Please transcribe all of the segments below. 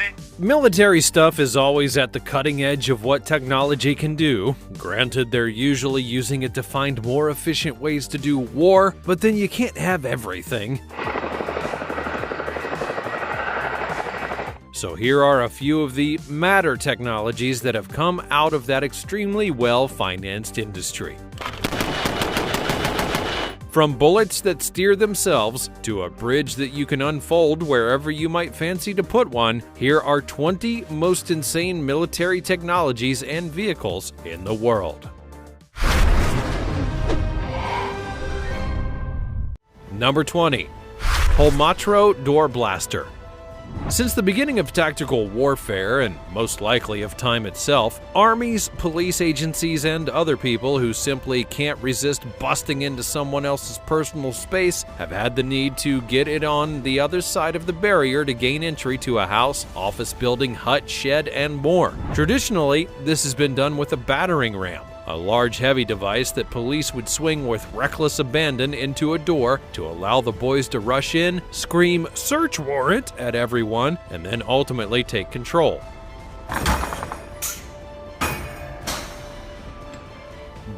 it? Military stuff is always at the cutting edge of what technology can do. Granted, they're usually using it to find more efficient ways to do war, but then you can't have everything. So here are a few of the matter technologies that have come out of that extremely well-financed industry. From bullets that steer themselves to a bridge that you can unfold wherever you might fancy to put one, here are 20 most insane military technologies and vehicles in the world. Number 20. Holmatro Door Blaster. Since the beginning of tactical warfare, and most likely of time itself, armies, police agencies, and other people who simply can't resist busting into someone else's personal space have had the need to get it on the other side of the barrier to gain entry to a house, office building, hut, shed, and more. Traditionally, this has been done with a battering ram, a large heavy device that police would swing with reckless abandon into a door to allow the boys to rush in, scream "search warrant" at everyone, and then ultimately take control.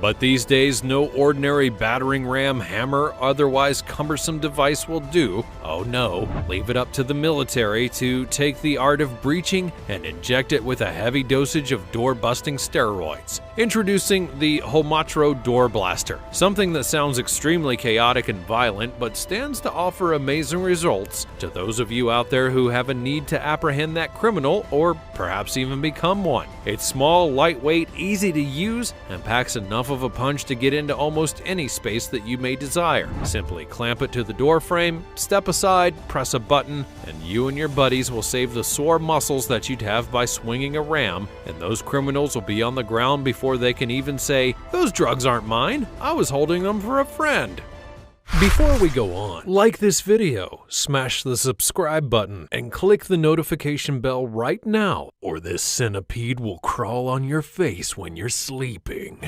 But these days, no ordinary battering ram, hammer, otherwise cumbersome device will do. Oh no, leave it up to the military to take the art of breaching and inject it with a heavy dosage of door-busting steroids. Introducing the Holmatro Door Blaster, something that sounds extremely chaotic and violent, but stands to offer amazing results to those of you out there who have a need to apprehend that criminal or perhaps even become one. It's small, lightweight, easy to use, and packs enough of a punch to get into almost any space that you may desire. Simply clamp it to the door frame, step aside, press a button, and you and your buddies will save the sore muscles that you'd have by swinging a ram, and those criminals will be on the ground before they can even say, "Those drugs aren't mine, I was holding them for a friend." Before we go on, like this video, smash the subscribe button, and click the notification bell right now, or this centipede will crawl on your face when you're sleeping.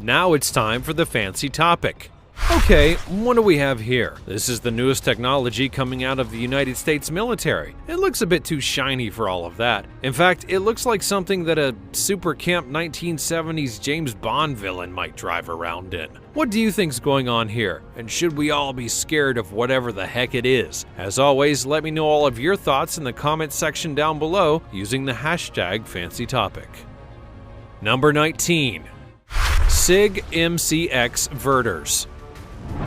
Now it's time for the fancy topic. Okay, what do we have here? This is the newest technology coming out of the United States military. It looks a bit too shiny for all of that. In fact, it looks like something that a super camp 1970s James Bond villain might drive around in. What do you think's going on here? And should we all be scared of whatever the heck it is? As always, let me know all of your thoughts in the comments section down below using the hashtag FancyTopic. Number 19. SIG MCX Verters.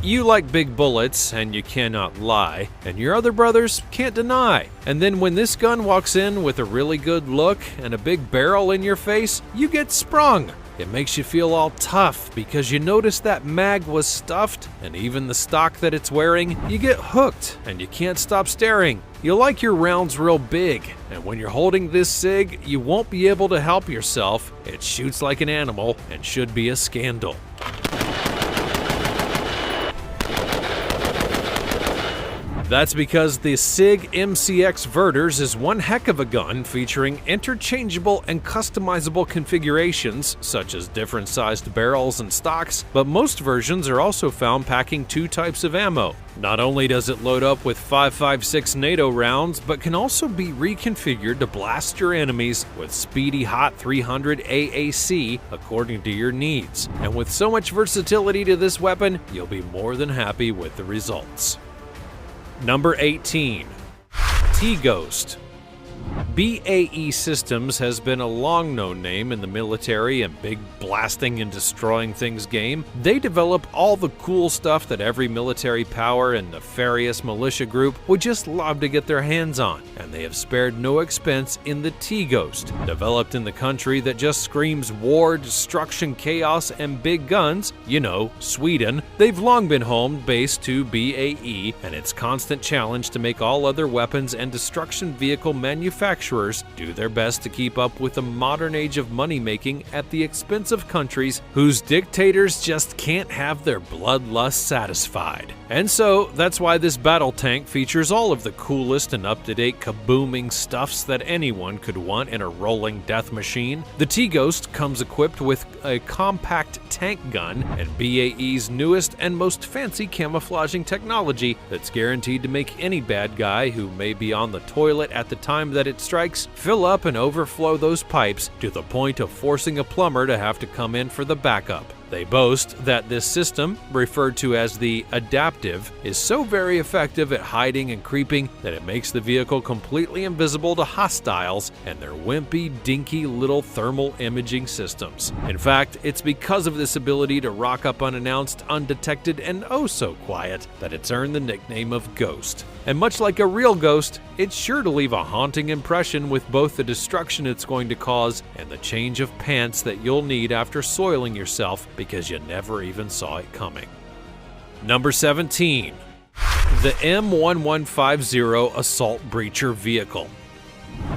You like big bullets, and you cannot lie, and your other brothers can't deny. And then when this gun walks in with a really good look and a big barrel in your face, you get sprung. It makes you feel all tough because you notice that mag was stuffed, and even the stock that it's wearing, you get hooked and you can't stop staring. You like your rounds real big, and when you're holding this SIG, you won't be able to help yourself. It shoots like an animal and should be a scandal. That's because the SIG MCX Verters is one heck of a gun featuring interchangeable and customizable configurations, such as different sized barrels and stocks, but most versions are also found packing two types of ammo. Not only does it load up with 5.56 NATO rounds, but can also be reconfigured to blast your enemies with speedy hot 300 AAC according to your needs. And with so much versatility to this weapon, you'll be more than happy with the results. Number 18. T-Ghost. BAE Systems has been a long-known name in the military and big blasting and destroying things game. They develop all the cool stuff that every military power and nefarious militia group would just love to get their hands on, and they have spared no expense in the T-Ghost. Developed in the country that just screams war, destruction, chaos, and big guns, you know, Sweden, they've long been home base to BAE and its constant challenge to make all other weapons and destruction vehicle manufacturers manufacturers do their best to keep up with the modern age of money-making at the expense of countries whose dictators just can't have their bloodlust satisfied. And so, that's why this battle tank features all of the coolest and up-to-date kabooming stuffs that anyone could want in a rolling death machine. The T-Ghost comes equipped with a compact tank gun and BAE's newest and most fancy camouflaging technology that's guaranteed to make any bad guy who may be on the toilet at the time that it strikes fill up and overflow those pipes to the point of forcing a plumber to have to come in for the backup. They boast that this system, referred to as the Adaptive, is so very effective at hiding and creeping that it makes the vehicle completely invisible to hostiles and their wimpy, dinky little thermal imaging systems. In fact, it's because of this ability to rock up unannounced, undetected, and oh so quiet that it's earned the nickname of Ghost. And much like a real ghost, it's sure to leave a haunting impression with both the destruction it's going to cause and the change of pants that you'll need after soiling yourself because you never even saw it coming. Number 17. The M1150 Assault Breacher Vehicle.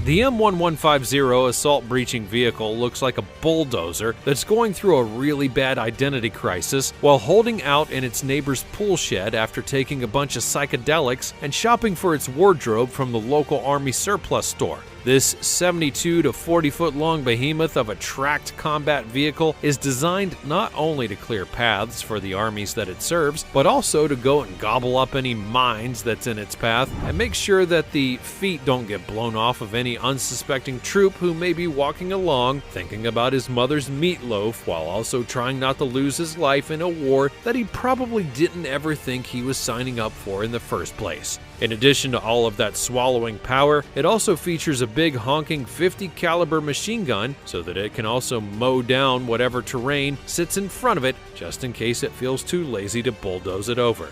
The M1150 assault breaching vehicle looks like a bulldozer that's going through a really bad identity crisis while holding out in its neighbor's pool shed after taking a bunch of psychedelics and shopping for its wardrobe from the local army surplus store. This 72 to 40 foot long behemoth of a tracked combat vehicle is designed not only to clear paths for the armies that it serves, but also to go and gobble up any mines that's in its path and make sure that the feet don't get blown off of any unsuspecting troop who may be walking along thinking about his mother's meatloaf while also trying not to lose his life in a war that he probably didn't ever think he was signing up for in the first place. In addition to all of that swallowing power, it also features a big honking 50 caliber machine gun so that it can also mow down whatever terrain sits in front of it just in case it feels too lazy to bulldoze it over.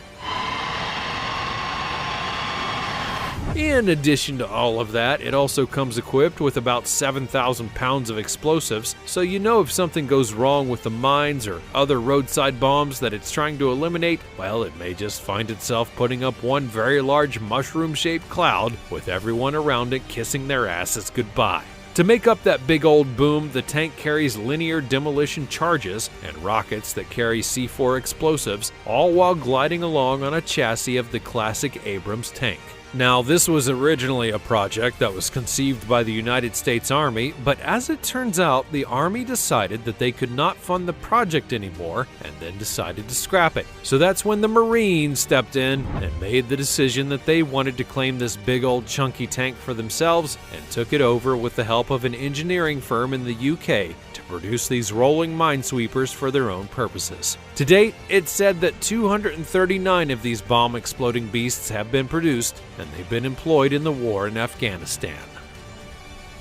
In addition to all of that, it also comes equipped with about 7,000 pounds of explosives, so you know if something goes wrong with the mines or other roadside bombs that it's trying to eliminate, well, it may just find itself putting up one very large mushroom-shaped cloud with everyone around it kissing their asses goodbye. To make up that big old boom, the tank carries linear demolition charges and rockets that carry C4 explosives, all while gliding along on a chassis of the classic Abrams tank. Now, this was originally a project that was conceived by the United States Army, but as it turns out, the Army decided that they could not fund the project anymore and then decided to scrap it. So that's when the Marines stepped in and made the decision that they wanted to claim this big old chunky tank for themselves and took it over with the help of an engineering firm in the UK to produce these rolling minesweepers for their own purposes. To date, it's said that 239 of these bomb-exploding beasts have been produced, and they've been employed in the war in Afghanistan.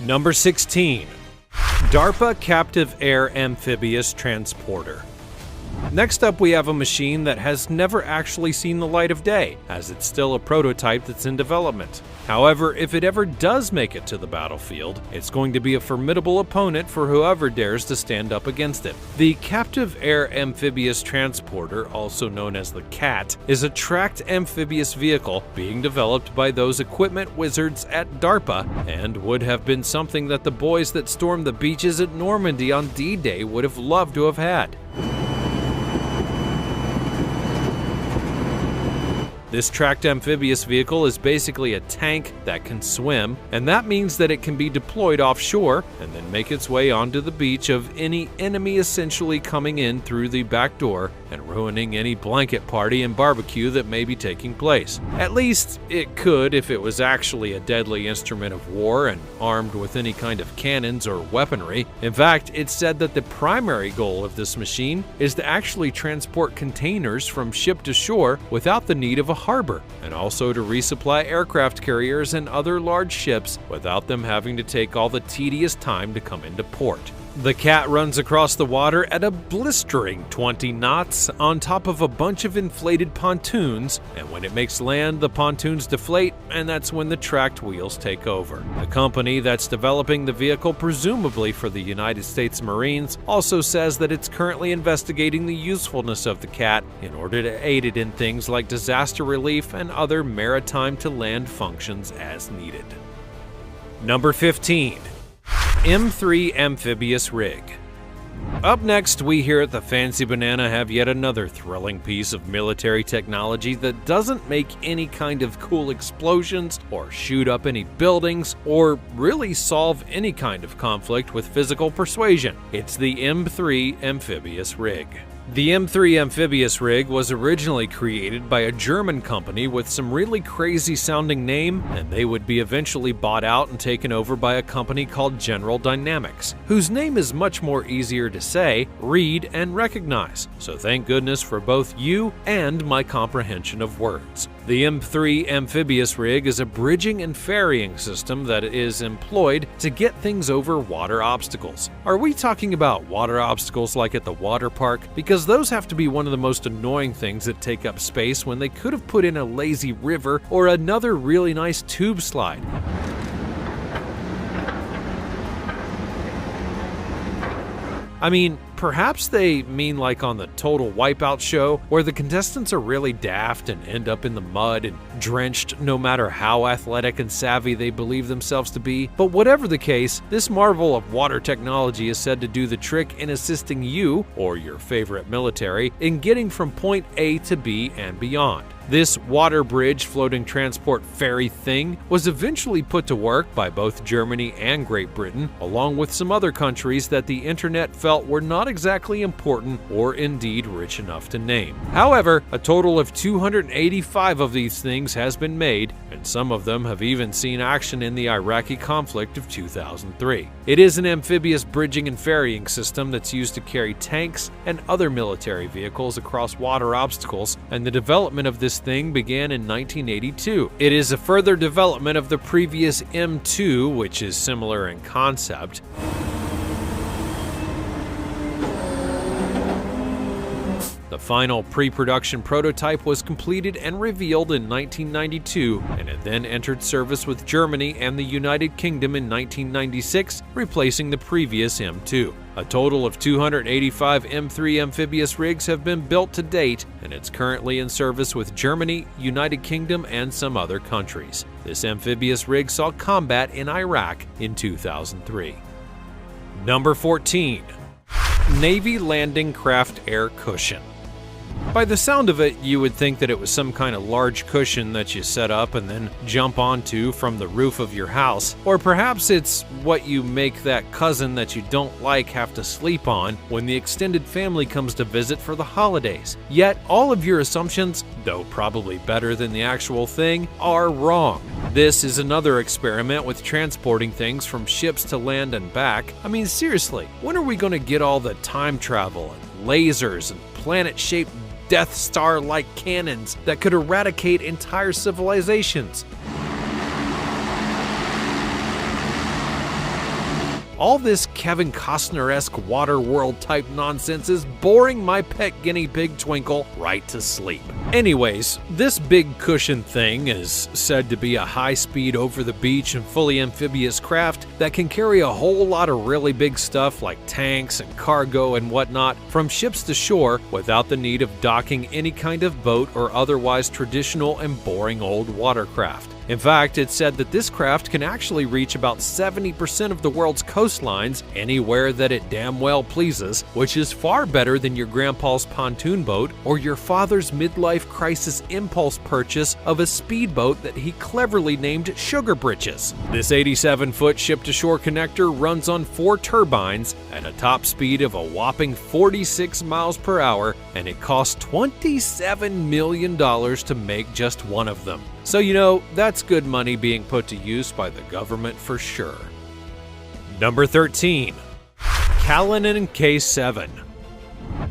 Number 16. DARPA Captive Air Amphibious Transporter. Next up, we have a machine that has never actually seen the light of day, as it's still a prototype that's in development. However, if it ever does make it to the battlefield, it's going to be a formidable opponent for whoever dares to stand up against it. The Captive Air Amphibious Transporter, also known as the CAT, is a tracked amphibious vehicle being developed by those equipment wizards at DARPA and would have been something that the boys that stormed the beaches at Normandy on D-Day would have loved to have had. This tracked amphibious vehicle is basically a tank that can swim, and that means that it can be deployed offshore and then make its way onto the beach of any enemy essentially coming in through the back door and ruining any blanket party and barbecue that may be taking place. At least it could if it was actually a deadly instrument of war and armed with any kind of cannons or weaponry. In fact, it's said that the primary goal of this machine is to actually transport containers from ship to shore without the need of a harbor, and also to resupply aircraft carriers and other large ships without them having to take all the tedious time to come into port. The CAT runs across the water at a blistering 20 knots on top of a bunch of inflated pontoons, and when it makes land, the pontoons deflate, and that's when the tracked wheels take over. The company that's developing the vehicle, presumably for the United States Marines, also says that it's currently investigating the usefulness of the CAT in order to aid it in things like disaster relief and other maritime-to-land functions as needed. Number 15. M3 Amphibious Rig. Up next, we here at the Fancy Banana have yet another thrilling piece of military technology that doesn't make any kind of cool explosions or shoot up any buildings or really solve any kind of conflict with physical persuasion. It's the M3 Amphibious Rig. The M3 Amphibious Rig was originally created by a German company with some really crazy sounding name, and they would be eventually bought out and taken over by a company called General Dynamics, whose name is much more easier to say, read, and recognize, so thank goodness for both you and my comprehension of words. The M3 Amphibious Rig is a bridging and ferrying system that is employed to get things over water obstacles. Are we talking about water obstacles like at the water park? Because those have to be one of the most annoying things that take up space when they could have put in a lazy river or another really nice tube slide. I mean, perhaps they mean like on the Total Wipeout show, where the contestants are really daft and end up in the mud and drenched no matter how athletic and savvy they believe themselves to be. But whatever the case, this marvel of water technology is said to do the trick in assisting you, or your favorite military, in getting from point A to B and beyond. This water bridge floating transport ferry thing was eventually put to work by both Germany and Great Britain, along with some other countries that the internet felt were not exactly important or indeed rich enough to name. However, a total of 285 of these things has been made, and some of them have even seen action in the Iraqi conflict of 2003. It is an amphibious bridging and ferrying system that's used to carry tanks and other military vehicles across water obstacles, and the development of this thing began in 1982. It is a further development of the previous M2, which is similar in concept. The final pre-production prototype was completed and revealed in 1992, and it then entered service with Germany and the United Kingdom in 1996, replacing the previous M2. A total of 285 M3 amphibious rigs have been built to date, and it's currently in service with Germany, United Kingdom, and some other countries. This amphibious rig saw combat in Iraq in 2003. Number 14. Navy Landing Craft Air Cushion. By the sound of it, you would think that it was some kind of large cushion that you set up and then jump onto from the roof of your house. Or perhaps it's what you make that cousin that you don't like have to sleep on when the extended family comes to visit for the holidays. Yet, all of your assumptions, though probably better than the actual thing, are wrong. This is another experiment with transporting things from ships to land and back. I mean, seriously, when are we going to get all the time travel and lasers and planet-shaped Death Star-like cannons that could eradicate entire civilizations? All this Kevin Costner-esque water world type nonsense is boring my pet guinea pig Twinkle right to sleep. Anyways, this big cushion thing is said to be a high-speed over-the-beach and fully amphibious craft that can carry a whole lot of really big stuff like tanks and cargo and whatnot from ships to shore without the need of docking any kind of boat or otherwise traditional and boring old watercraft. In fact, it's said that this craft can actually reach about 70% of the world's coastlines anywhere that it damn well pleases, which is far better than your grandpa's pontoon boat or your father's midlife crisis impulse purchase of a speedboat that he cleverly named Sugar Britches. This 87-foot ship-to-shore connector runs on 4 turbines at a top speed of a whopping 46 miles per hour, and it costs $27 million to make just one of them. So you know, that's good money being put to use by the government for sure. Number 13. Kalinin K7.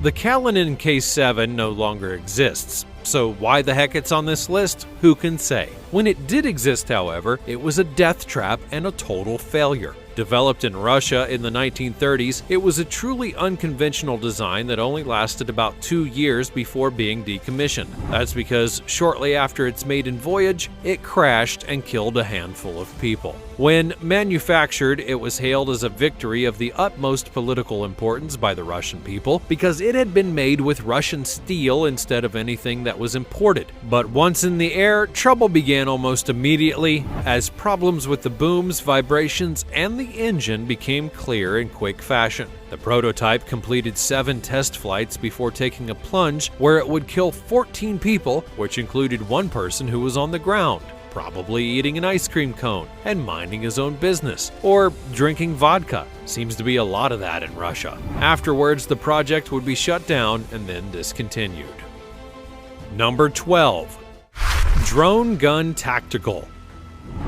The Kalinin K7 no longer exists, so why the heck it's on this list, who can say? When it did exist, however, it was a death trap and a total failure. Developed in Russia in the 1930s, it was a truly unconventional design that only lasted about 2 years before being decommissioned. That's because shortly after its maiden voyage, it crashed and killed a handful of people. When manufactured, it was hailed as a victory of the utmost political importance by the Russian people because it had been made with Russian steel instead of anything that was imported. But once in the air, trouble began almost immediately as problems with the booms, vibrations, and the engine became clear in quick fashion. The prototype completed 7 test flights before taking a plunge where it would kill 14 people, which included one person who was on the ground, probably eating an ice cream cone and minding his own business, or drinking vodka. Seems to be a lot of that in Russia. Afterwards, the project would be shut down and then discontinued. Number 12. Drone Gun Tactical.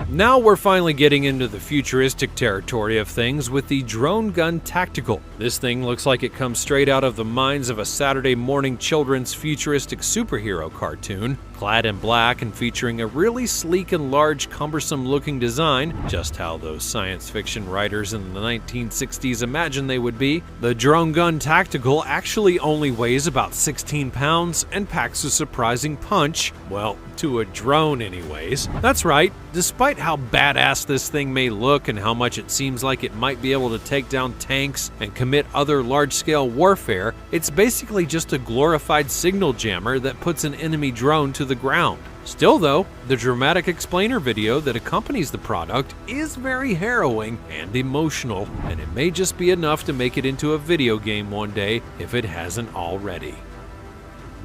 Now we're finally getting into the futuristic territory of things with the Drone Gun Tactical. This thing looks like it comes straight out of the minds of a Saturday morning children's futuristic superhero cartoon, clad in black and featuring a really sleek and large, cumbersome-looking design, just how those science fiction writers in the 1960s imagined they would be. The Drone Gun Tactical actually only weighs about 16 pounds and packs a surprising punch, well, to a drone anyways. That's right, despite how badass this thing may look and how much it seems like it might be able to take down tanks and commit other large-scale warfare, it's basically just a glorified signal jammer that puts an enemy drone to the ground. Still though, the dramatic explainer video that accompanies the product is very harrowing and emotional, and it may just be enough to make it into a video game one day if it hasn't already.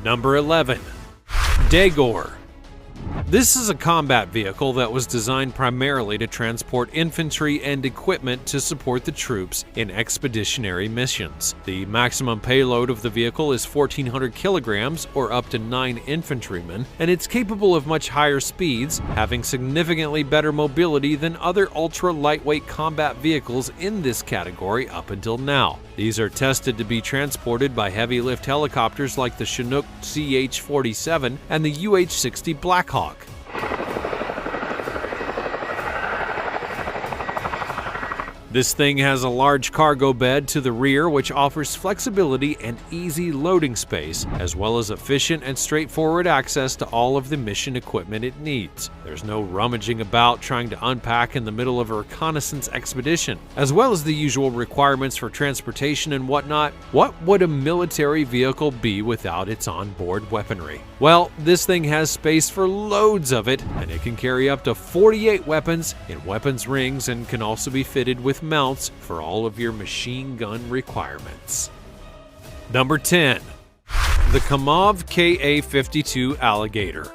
Number 11. Daegor. This is a combat vehicle that was designed primarily to transport infantry and equipment to support the troops in expeditionary missions. The maximum payload of the vehicle is 1,400 kilograms, or up to 9 infantrymen, and it's capable of much higher speeds, having significantly better mobility than other ultra-lightweight combat vehicles in this category up until now. These are tested to be transported by heavy-lift helicopters like the Chinook CH-47 and the UH-60 Blackhawk. This thing has a large cargo bed to the rear which offers flexibility and easy loading space, as well as efficient and straightforward access to all of the mission equipment it needs. There's no rummaging about trying to unpack in the middle of a reconnaissance expedition. As well as the usual requirements for transportation and whatnot, what would a military vehicle be without its onboard weaponry? Well, this thing has space for loads of it, and it can carry up to 48 weapons in weapons rings and can also be fitted with mounts for all of your machine gun requirements. Number 10. The Kamov Ka-52 Alligator.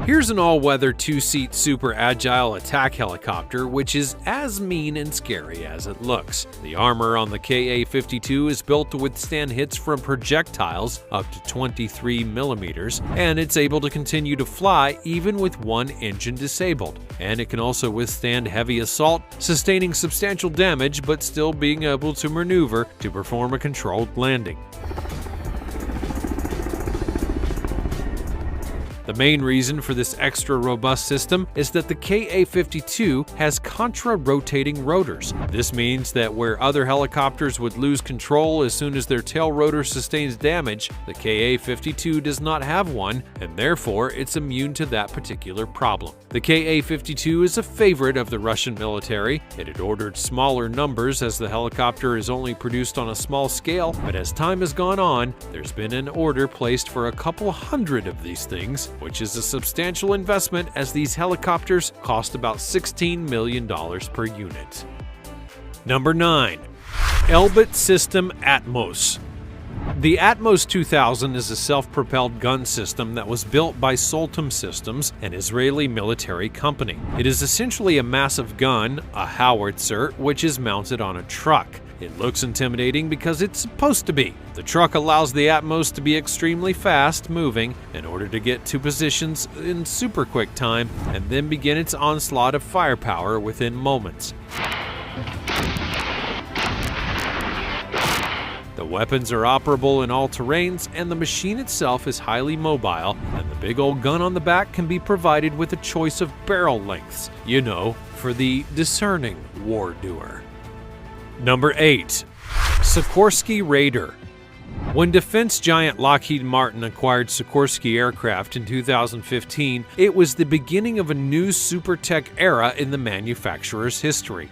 Here's an all-weather 2-seat super agile attack helicopter which is as mean and scary as it looks. The armor on the Ka-52 is built to withstand hits from projectiles up to 23 millimeters, and it's able to continue to fly even with one engine disabled. And it can also withstand heavy assault, sustaining substantial damage but still being able to maneuver to perform a controlled landing. The main reason for this extra robust system is that the Ka-52 has contra-rotating rotors. This means that where other helicopters would lose control as soon as their tail rotor sustains damage, the Ka-52 does not have one, and therefore it's immune to that particular problem. The Ka-52 is a favorite of the Russian military. It had ordered smaller numbers as the helicopter is only produced on a small scale, but as time has gone on, there's been an order placed for a couple hundred of these things, which is a substantial investment as these helicopters cost about $16 million per unit. Number 9. Elbit System Atmos. The Atmos 2000 is a self-propelled gun system that was built by Soltom Systems, an Israeli military company. It is essentially a massive gun, a howitzer, which is mounted on a truck. It looks intimidating because it's supposed to be. The truck allows the Atmos to be extremely fast moving in order to get to positions in super quick time and then begin its onslaught of firepower within moments. The weapons are operable in all terrains, and the machine itself is highly mobile, and the big old gun on the back can be provided with a choice of barrel lengths, you know, for the discerning war doer. Number 8. Sikorsky Raider. When defense giant Lockheed Martin acquired Sikorsky Aircraft in 2015, it was the beginning of a new super tech era in the manufacturer's history.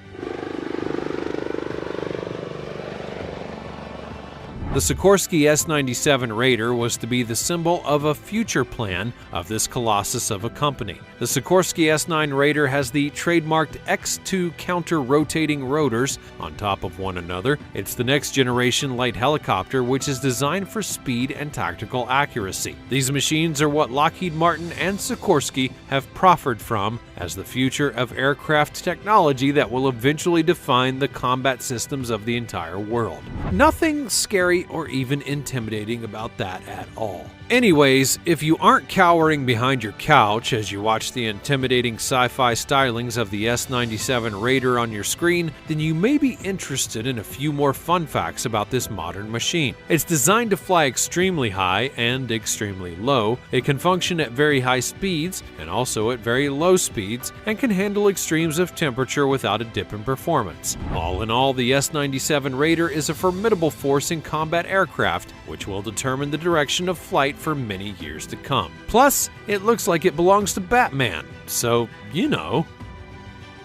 The Sikorsky S-97 Raider was to be the symbol of a future plan of this colossus of a company. The Sikorsky S-9 Raider has the trademarked X2 counter-rotating rotors on top of one another. It's the next-generation light helicopter which is designed for speed and tactical accuracy. These machines are what Lockheed Martin and Sikorsky have proffered from as the future of aircraft technology that will eventually define the combat systems of the entire world. Nothing scary or even intimidating about that at all. Anyways, if you aren't cowering behind your couch as you watch the intimidating sci-fi stylings of the S-97 Raider on your screen, then you may be interested in a few more fun facts about this modern machine. It's designed to fly extremely high and extremely low. It can function at very high speeds and also at very low speeds, and can handle extremes of temperature without a dip in performance. All in all, the S-97 Raider is a formidable force in combat aircraft, which will determine the direction of flight for many years to come. Plus, it looks like it belongs to Batman, so you know.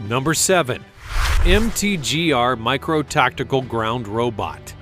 Number 7. MTGR Micro Tactical Ground Robot.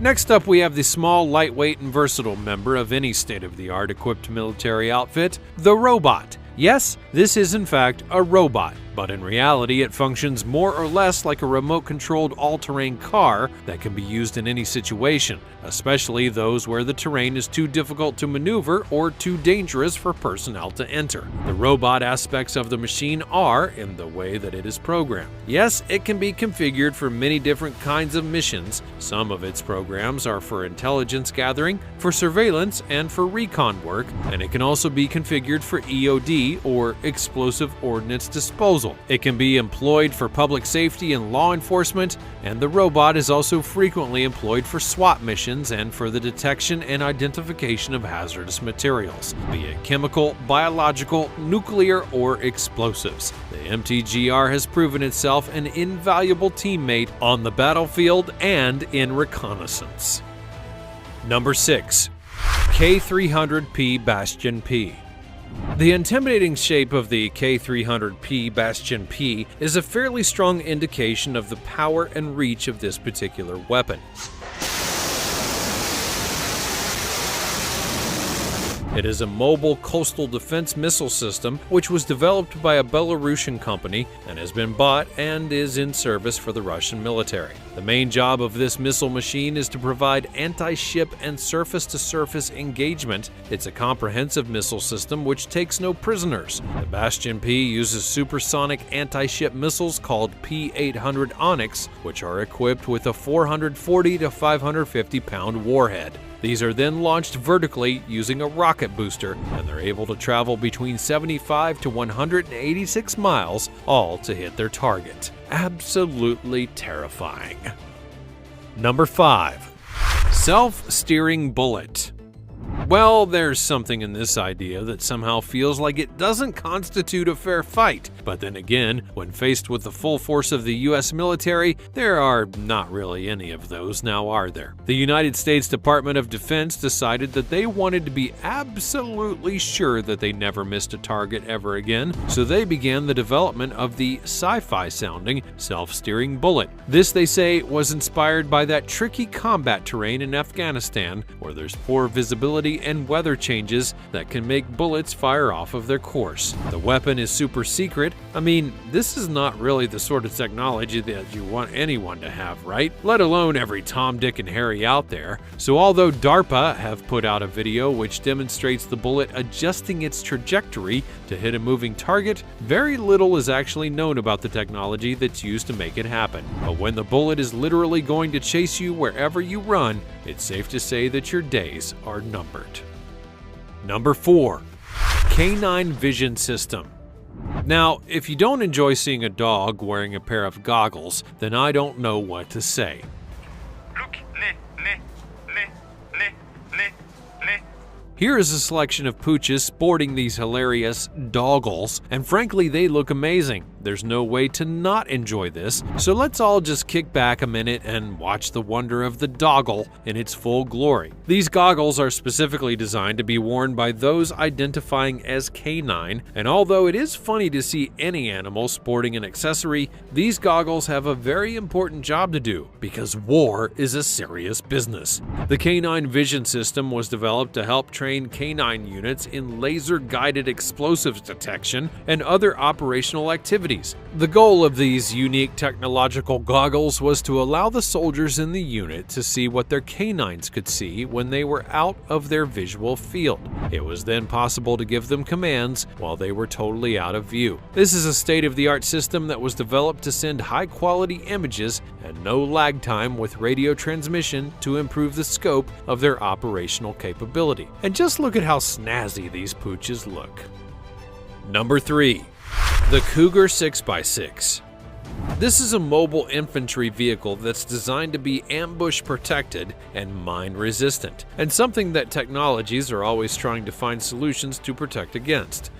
Next up, we have the small, lightweight, and versatile member of any state-of-the-art equipped military outfit, the robot. Yes, this is in fact a robot, but in reality it functions more or less like a remote-controlled all-terrain car that can be used in any situation, especially those where the terrain is too difficult to maneuver or too dangerous for personnel to enter. The robot aspects of the machine are in the way that it is programmed. Yes, it can be configured for many different kinds of missions. Some of its programs are for intelligence gathering, for surveillance, and for recon work, and it can also be configured for EOD or explosive ordnance disposal. It can be employed for public safety and law enforcement, and the robot is also frequently employed for SWAT missions and for the detection and identification of hazardous materials, be it chemical, biological, nuclear, or explosives. The MTGR has proven itself an invaluable teammate on the battlefield and in reconnaissance. Number 6. K300P Bastion P. The intimidating shape of the K300P Bastion P is a fairly strong indication of the power and reach of this particular weapon. It is a mobile coastal defense missile system which was developed by a Belarusian company and has been bought and is in service for the Russian military. The main job of this missile machine is to provide anti-ship and surface-to-surface engagement. It's a comprehensive missile system which takes no prisoners. The Bastion P uses supersonic anti-ship missiles called P-800 Onyx, which are equipped with a 440 to 550 pound warhead. These are then launched vertically using a rocket booster, and they're able to travel between 75 to 186 miles, all to hit their target. Absolutely terrifying. Number 5. Self-steering bullet. Well, there's something in this idea that somehow feels like it doesn't constitute a fair fight. But then again, when faced with the full force of the US military, there are not really any of those now, are there? The United States Department of Defense decided that they wanted to be absolutely sure that they never missed a target ever again, so they began the development of the sci-fi sounding self-steering bullet. This, they say, was inspired by that tricky combat terrain in Afghanistan, where there's poor visibility and weather changes that can make bullets fire off of their course. The weapon is super secret. I mean, this is not really the sort of technology that you want anyone to have, right? Let alone every Tom, Dick, and Harry out there. So although DARPA have put out a video which demonstrates the bullet adjusting its trajectory to hit a moving target, very little is actually known about the technology that's used to make it happen. But when the bullet is literally going to chase you wherever you run, it's safe to say that your days are numbered. Number 4. Canine Vision System. Now, if you don't enjoy seeing a dog wearing a pair of goggles, then I don't know what to say. Look, Here is a selection of pooches sporting these hilarious doggles, and frankly they look amazing. There's no way to not enjoy this, so let's all just kick back a minute and watch the wonder of the doggle in its full glory. These goggles are specifically designed to be worn by those identifying as canine, and although it is funny to see any animal sporting an accessory, these goggles have a very important job to do because war is a serious business. The Canine Vision System was developed to help train canine units in laser-guided explosives detection and other operational activities. The goal of these unique technological goggles was to allow the soldiers in the unit to see what their canines could see when they were out of their visual field. It was then possible to give them commands while they were totally out of view. This is a state-of-the-art system that was developed to send high-quality images and no lag time with radio transmission to improve the scope of their operational capability. And just look at how snazzy these pooches look. Number 3. The Cougar 6x6. This is a mobile infantry vehicle that's designed to be ambush protected and mine resistant, and something that technologies are always trying to find solutions to protect against.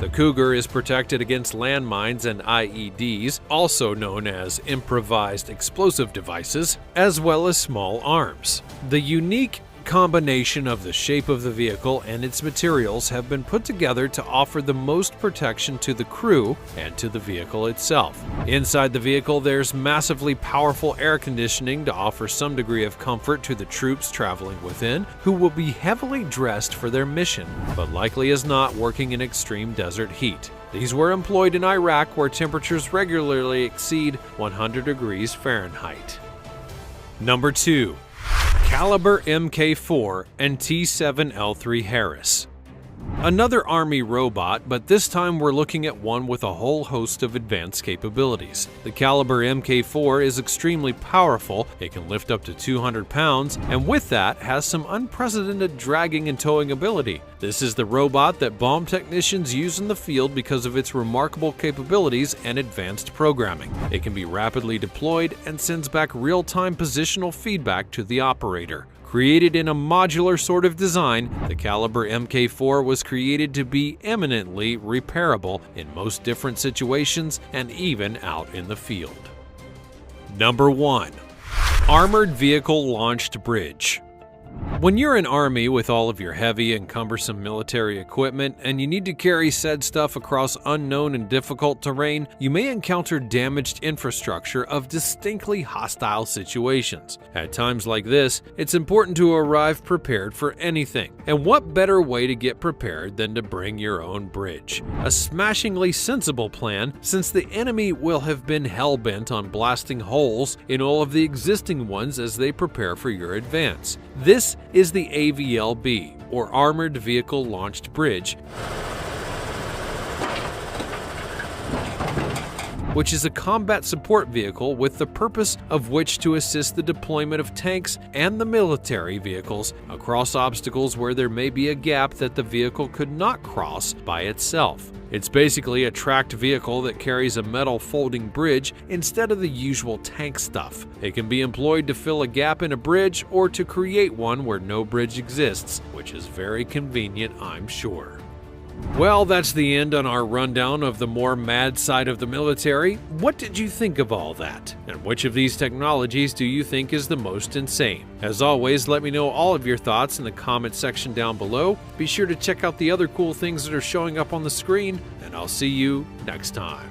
The Cougar is protected against landmines and IEDs, also known as improvised explosive devices, as well as small arms. The unique combination of the shape of the vehicle and its materials have been put together to offer the most protection to the crew and to the vehicle itself. Inside the vehicle, there's massively powerful air conditioning to offer some degree of comfort to the troops traveling within, who will be heavily dressed for their mission, but likely as not working in extreme desert heat. These were employed in Iraq, where temperatures regularly exceed 100 degrees Fahrenheit. Number 2. Caliber Mk4 and T7L3 Harris. Another Army robot, but this time we're looking at one with a whole host of advanced capabilities. The Caliber Mk4 is extremely powerful, it can lift up to 200 pounds, and with that has some unprecedented dragging and towing ability. This is the robot that bomb technicians use in the field because of its remarkable capabilities and advanced programming. It can be rapidly deployed and sends back real-time positional feedback to the operator. Created in a modular sort of design, the Caliber Mk4 was created to be eminently repairable in most different situations and even out in the field. Number 1. Armored Vehicle Launched Bridge. When you're an army with all of your heavy and cumbersome military equipment and you need to carry said stuff across unknown and difficult terrain, you may encounter damaged infrastructure of distinctly hostile situations. At times like this, it's important to arrive prepared for anything. And what better way to get prepared than to bring your own bridge? A smashingly sensible plan, since the enemy will have been hell-bent on blasting holes in all of the existing ones as they prepare for your advance. This is the AVLB, or Armored Vehicle Launched Bridge, which is a combat support vehicle with the purpose of which to assist the deployment of tanks and the military vehicles across obstacles where there may be a gap that the vehicle could not cross by itself. It's basically a tracked vehicle that carries a metal folding bridge instead of the usual tank stuff. It can be employed to fill a gap in a bridge or to create one where no bridge exists, which is very convenient, I'm sure. Well, that's the end on our rundown of the more mad side of the military. What did you think of all that? And which of these technologies do you think is the most insane? As always, let me know all of your thoughts in the comment section down below. Be sure to check out the other cool things that are showing up on the screen, and I'll see you next time.